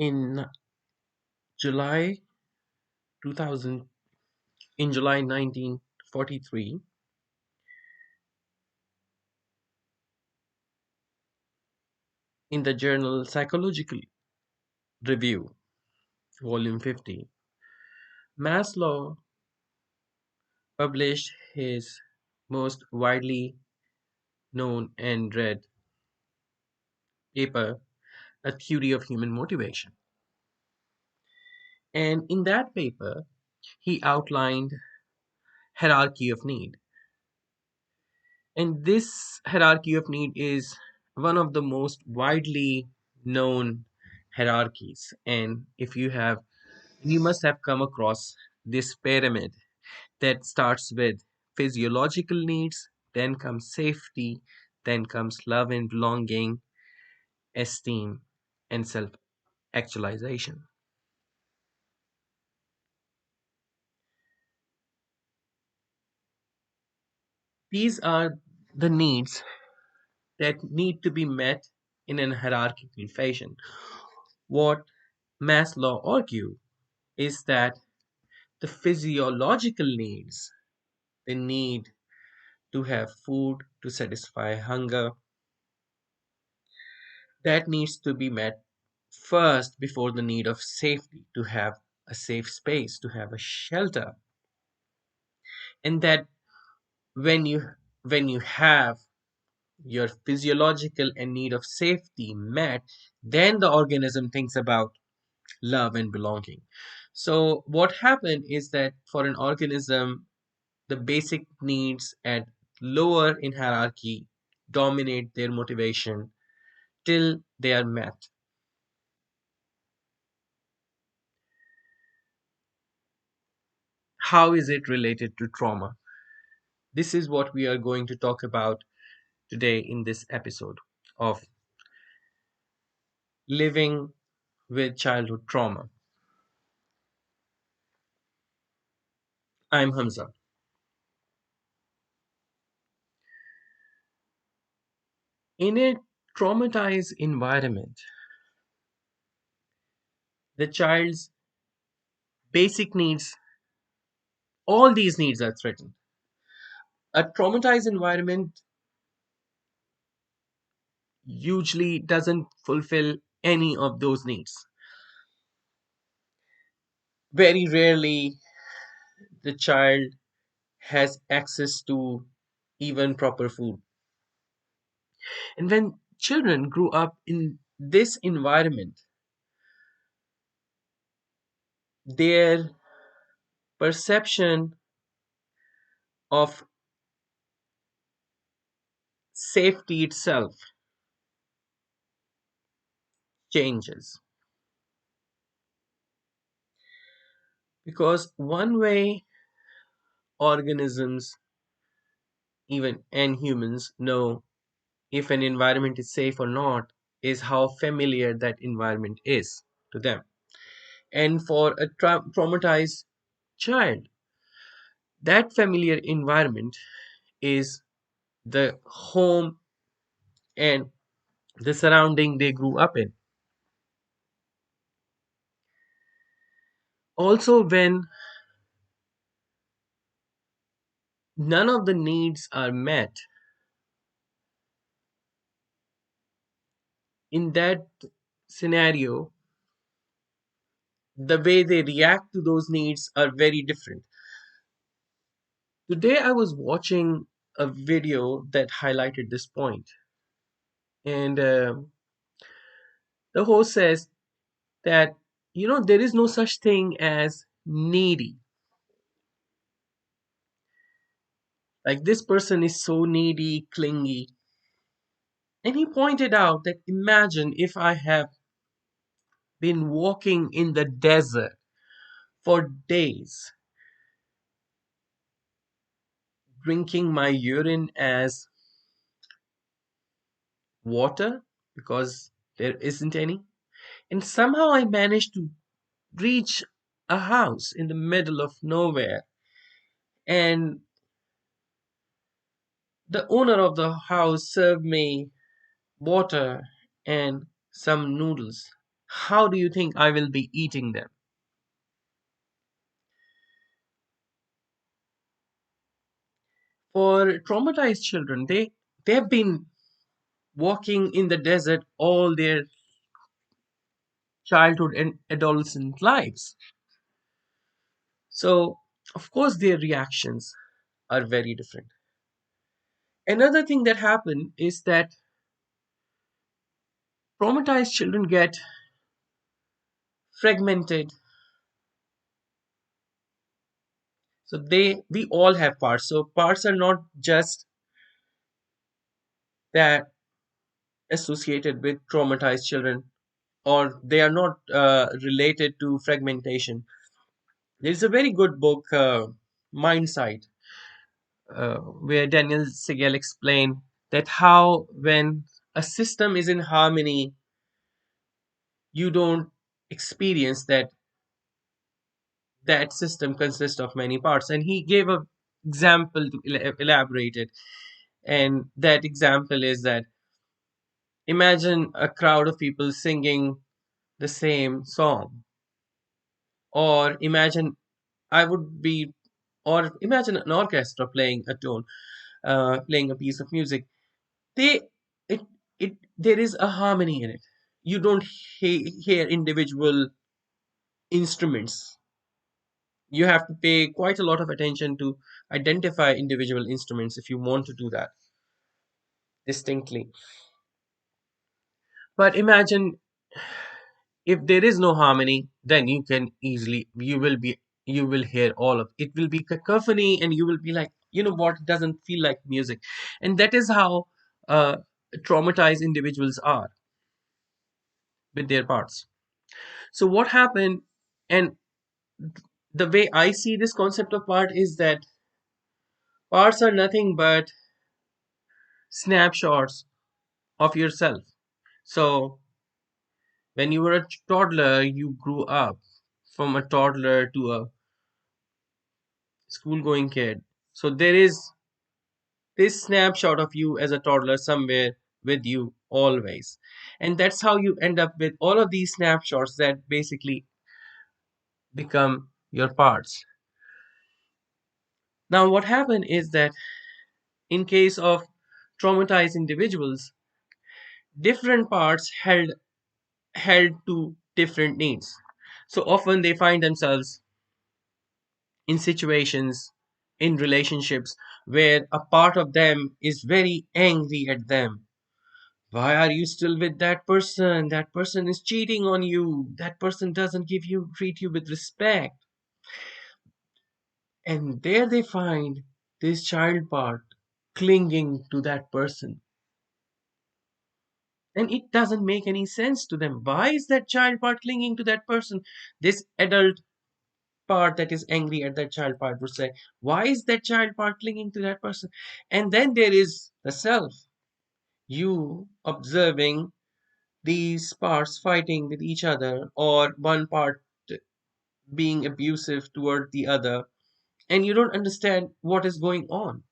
In July 2000, in July 1943, in the journal Psychological Review, Volume 50, Maslow published his most widely known and read paper, A Theory of Human Motivation. And in that paper, he outlined hierarchy of need. And this hierarchy of need is one of the most widely known hierarchies. And if you must have come across this pyramid that starts with physiological needs, then comes safety, then comes love and belonging, esteem, and self actualization. These are the needs that need to be met in an hierarchical fashion. What Maslow argued is that the physiological needs, the need to have food to satisfy hunger, that needs to be met first before the need of safety, to have a safe space, to have a shelter. And that when you have your physiological and need of safety met, then the organism thinks about love and belonging. So what happened is that for an organism, the basic needs at lower in hierarchy dominate their motivation till they are met. How is it related to trauma? This is what we are going to talk about today in this episode of living with childhood trauma. I'm Hamza. In a traumatized environment, the child's basic needs, all these needs are threatened. A traumatized environment usually doesn't fulfill any of those needs. Very rarely the child has access to even proper food. And when children grew up in this environment, their perception of safety itself changes. Because one way organisms, even and humans, know if an environment is safe or not is how familiar that environment is to them. And for a traumatized child, that familiar environment is the home and the surrounding they grew up in. Also, when none of the needs are met, in that scenario, the way they react to those needs are very different. Today, I was watching a video that highlighted this point, and the host says that there is no such thing as needy. Like, this person is so needy, clingy. And he pointed out that imagine if I have been walking in the desert for days, drinking my urine as water because there isn't any. And somehow I managed to reach a house in the middle of nowhere. And the owner of the house served me water and some noodles. how do you think I will be eating them? For traumatized children, they've been walking in the desert all their childhood and adolescent lives. So, of course, their reactions are very different. Another thing that happened is that traumatized children get fragmented. So we all have parts. So parts are not just that associated with traumatized children, or they are not related to fragmentation. There's a very good book, Mindsight, where Daniel Siegel explained that how when a system is in harmony, you don't experience that system consists of many parts. And he gave a example to elaborate it. And that example is that imagine a crowd of people singing the same song, or I would be, or imagine an orchestra playing a tone, playing a piece of music. They, it, there is a harmony in it. You don't hear individual instruments. You have to pay quite a lot of attention to identify individual instruments if you want to do that distinctly. But imagine if there is no harmony, then you will hear all of it, will be cacophony, and you will be like, you know what, it doesn't feel like music. And that is how uh, traumatized individuals are with their parts. So what happened, and the way I see this concept of part is that parts are nothing but snapshots of yourself. So when you were a toddler, you grew up from a toddler to a school going kid. So there is this snapshot of you as a toddler somewhere with you always. And that's how you end up with all of these snapshots that basically become your parts. Now, what happened is that in case of traumatized individuals, different parts held to different needs. So often they find themselves in situations, in relationships, where a part of them is very angry at them. Why are you still with that person? That person is cheating on you. That person doesn't treat you with respect. And there they find this child part clinging to that person. And it doesn't make any sense to them. Why is that child part clinging to that person? This adult part that is angry at that child part would say, why is that child part clinging to that person? And then there is the self, you observing these parts fighting with each other, or one part being abusive toward the other, and you don't understand what is going on.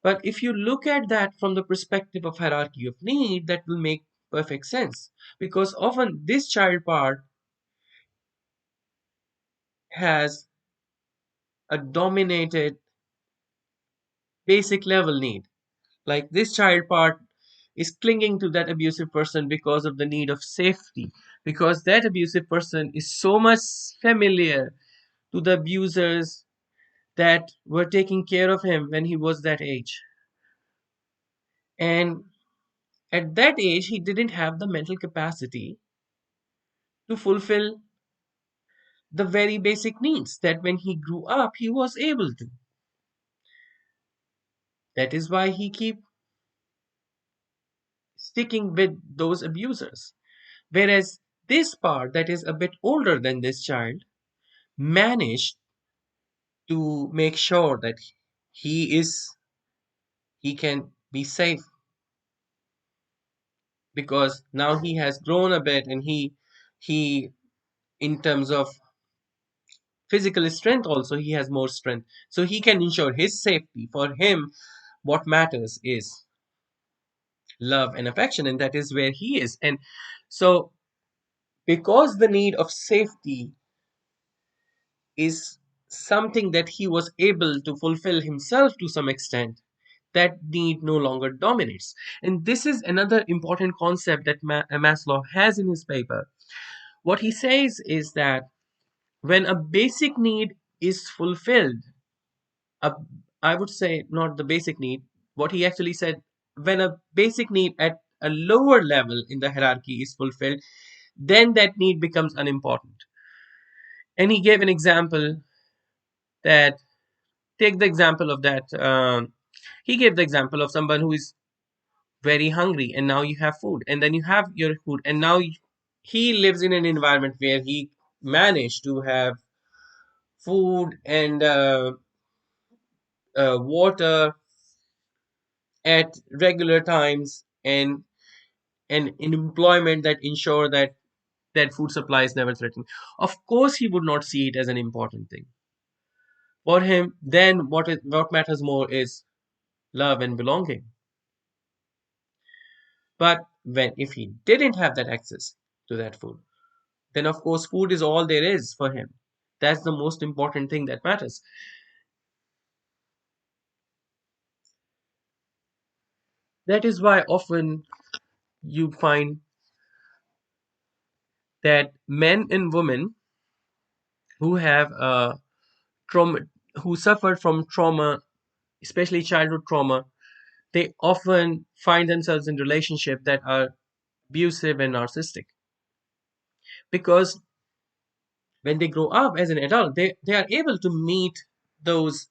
But if you look at that from the perspective of hierarchy of need, that will make perfect sense, because often this child part has a dominated basic level need. Like this child part is clinging to that abusive person because of the need of safety, because that abusive person is so much familiar to the abusers that were taking care of him when he was that age. And at that age, he didn't have the mental capacity to fulfill the very basic needs that when he grew up, he was able to. That is why he keep sticking with those abusers. Whereas this part that is a bit older than this child managed to make sure that he can be safe, because now he has grown a bit, and he in terms of physical strength also, he has more strength, so he can ensure his safety. For him, what matters is love and affection, and that is where he is. And so because the need of safety is something that he was able to fulfill himself to some extent, that need no longer dominates. And this is another important concept that Maslow has in his paper. What he says is that when a basic need is fulfilled, a, I would say not the basic need, what he actually said, when a basic need at a lower level in the hierarchy is fulfilled, then that need becomes unimportant. And he gave an example that, take the example of that. He gave the example of someone who is very hungry, and now you have food, and then you have your food, and now he lives in an environment where he managed to have food and water at regular times, and in employment that ensure that that food supply is never threatened. Of course he would not see it as an important thing for him. Then what matters more is love and belonging. But when if he didn't have that access to that food, then of course food is all there is for him. That's the most important thing that matters. That is why often you find that men and women who have trauma, who suffered from trauma, especially childhood trauma, they often find themselves in relationships that are abusive and narcissistic, because when they grow up as an adult, they are able to meet those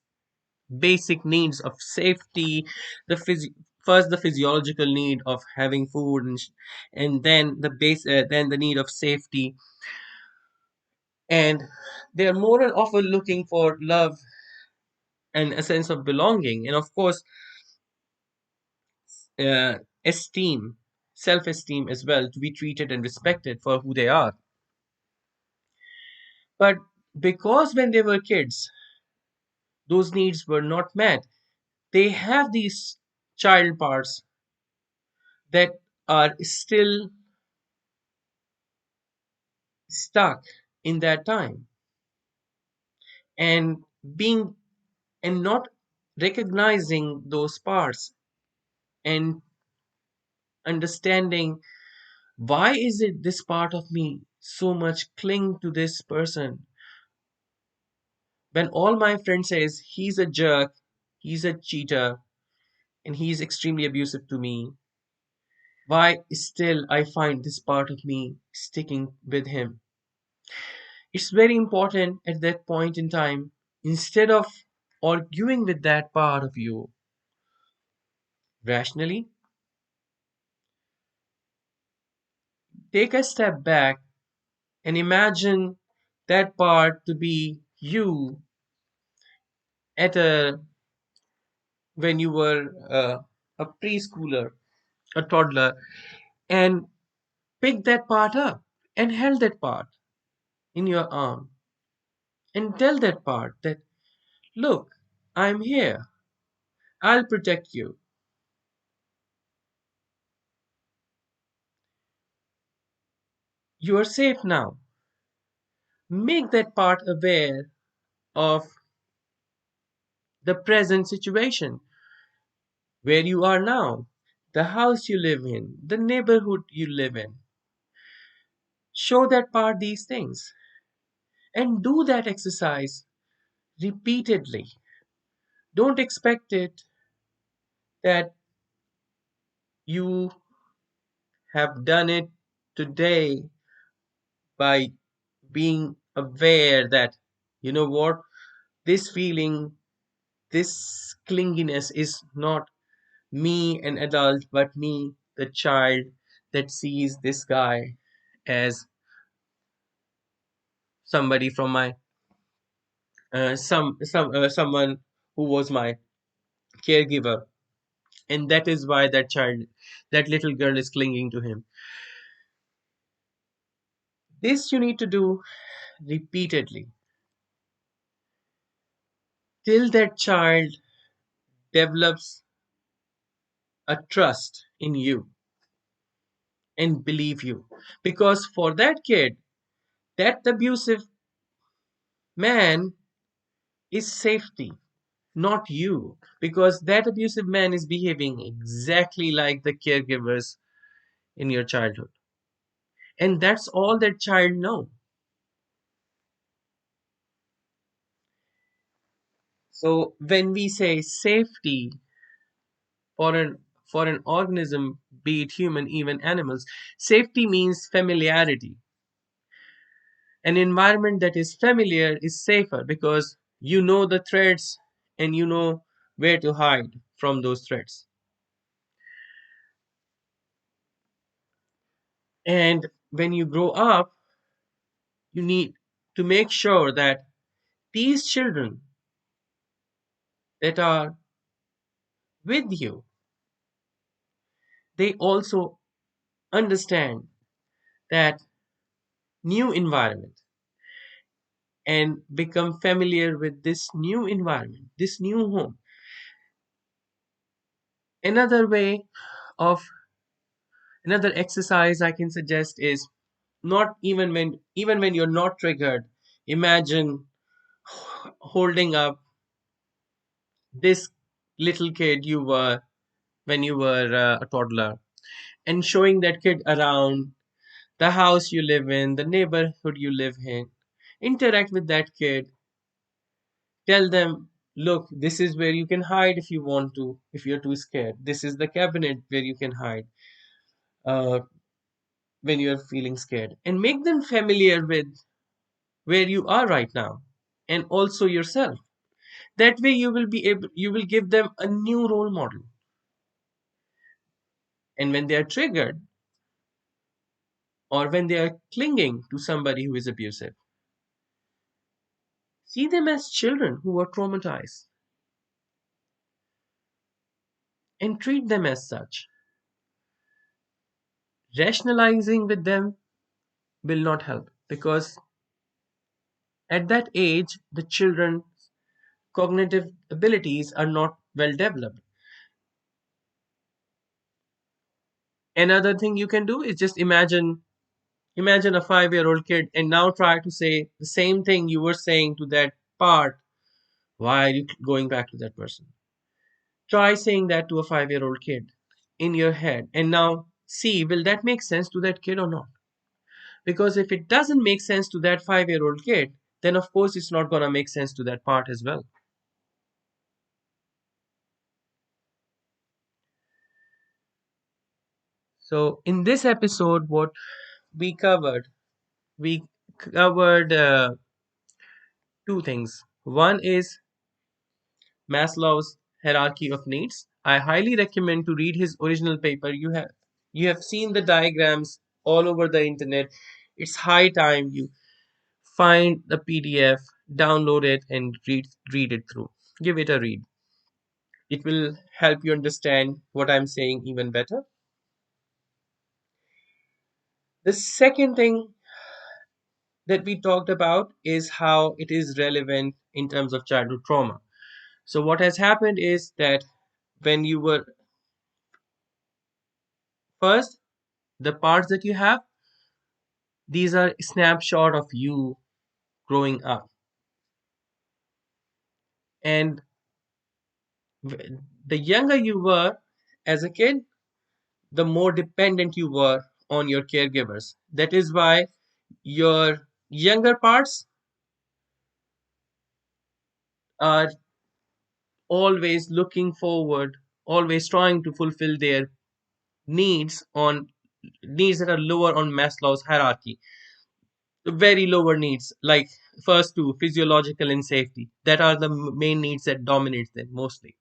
basic needs of safety, the first the physiological need of having food, and then then the need of safety, and they are more and often looking for love and a sense of belonging, and of course uh, esteem, self-esteem as well, to be treated and respected for who they are. But because when they were kids those needs were not met, they have these child parts that are still stuck in that time, and being and not recognizing those parts, and understanding why is it this part of me so much cling to this person when all my friends says he's a jerk, he's a cheater, and he's extremely abusive to me. Why still I find this part of me sticking with him? It's very important at that point in time, instead of arguing with that part of you rationally, take a step back and imagine that part to be you at a when you were a preschooler, a toddler, and pick that part up and held that part in your arm and tell that part that, look, I'm here, I'll protect you, you are safe now. Make that part aware of the present situation, where you are now, the house you live in, the neighborhood you live in. Show that part these things and do that exercise repeatedly. Don't expect it that you have done it today by being aware that, you know what, this feeling, this clinginess is not me, an adult, but me, the child that sees this guy as somebody from my someone who was my caregiver, and that is why that little girl is clinging to him. This you need to do repeatedly till that child develops a trust in you, and believe you. Because for that kid, that abusive man is safety, not you. Because that abusive man is behaving exactly like the caregivers in your childhood. And that's all that child know. So when we say safety for an organism, be it human, even animals, safety means familiarity. An environment that is familiar is safer because you know the threats and you know where to hide from those threats. And when you grow up, you need to make sure that these children that are with you, they also understand that new environment and become familiar with this new environment, this new home. Another way of another exercise I can suggest is not even when you're not triggered, imagine holding up this little kid you were when you were a toddler and showing that kid around the house you live in, the neighborhood you live in. Interact with that kid. Tell them, look, this is where you can hide if you want to, if you're too scared. This is the cabinet where you can hide uh, when you're feeling scared. And make them familiar with where you are right now and also yourself. That way you will give them a new role model. And when they are triggered or when they are clinging to somebody who is abusive, see them as children who are traumatized and treat them as such. Rationalizing with them will not help because at that age, the children's cognitive abilities are not well developed. Another thing you can do is just imagine a 5-year-old kid and now try to say the same thing you were saying to that part. Why are you going back to that person? Try saying that to a 5-year-old kid in your head and now see will that make sense to that kid or not? Because if it doesn't make sense to that 5-year-old kid, then of course it's not going to make sense to that part as well. So in this episode, what we covered, we covered two things. One is Maslow's hierarchy of needs. I highly recommend to read his original paper. You have seen the diagrams all over the internet. It's high time you find the PDF, download it, and read it through. Give it a read. It will help you understand what I'm saying even better. The second thing that we talked about is how it is relevant in terms of childhood trauma. So, what has happened is that when you were first, the parts that you have, these are snapshot of you growing up. And the younger you were as a kid, the more dependent you were on your caregivers. That is why your younger parts are always looking forward, always trying to fulfill their needs that are lower on Maslow's hierarchy. The very lower needs, like first two, physiological and safety, that are the main needs that dominate them mostly.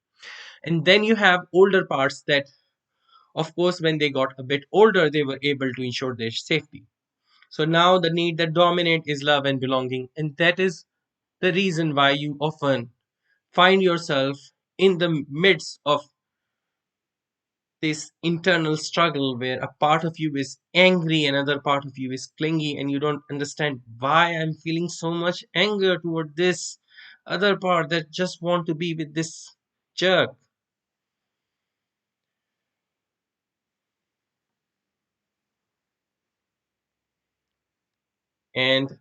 And then you have older parts that, of course, when they got a bit older, they were able to ensure their safety. So now the need that dominate is love and belonging, and that is the reason why you often find yourself in the midst of this internal struggle where a part of you is angry, another part of you is clingy, and you don't understand why I'm feeling so much anger toward this other part that just want to be with this jerk. And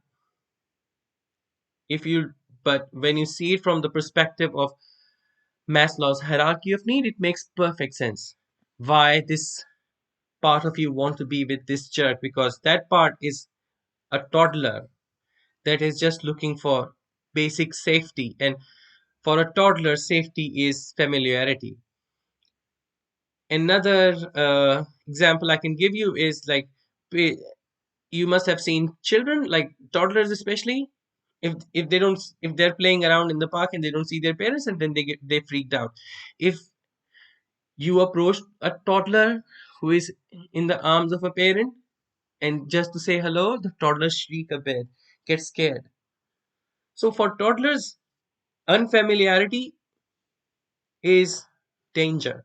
if you but when you see it from the perspective of Maslow's hierarchy of need, it makes perfect sense why this part of you want to be with this jerk, because that part is a toddler that is just looking for basic safety. And for a toddler, safety is familiarity. Another example I can give you is like, pa- you must have seen children, like toddlers especially, if they don't, if they're playing around in the park and they don't see their parents, and then they freaked out. If you approach a toddler who is in the arms of a parent, and just to say hello, the toddler shriek a bit, get scared. So for toddlers, unfamiliarity is danger,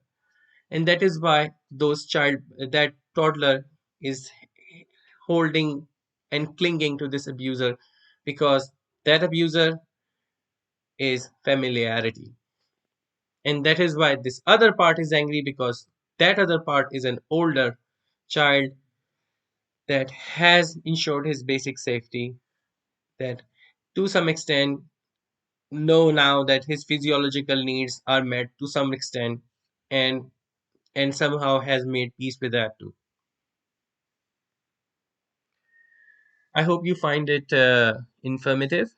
and that is why that toddler is holding and clinging to this abuser, because that abuser is familiarity. And that is why this other part is angry, because that other part is an older child that has ensured his basic safety, that to some extent know now that his physiological needs are met to some extent, and somehow has made peace with that too. I hope you find it informative.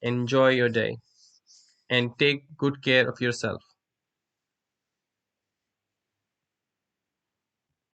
Enjoy your day and take good care of yourself.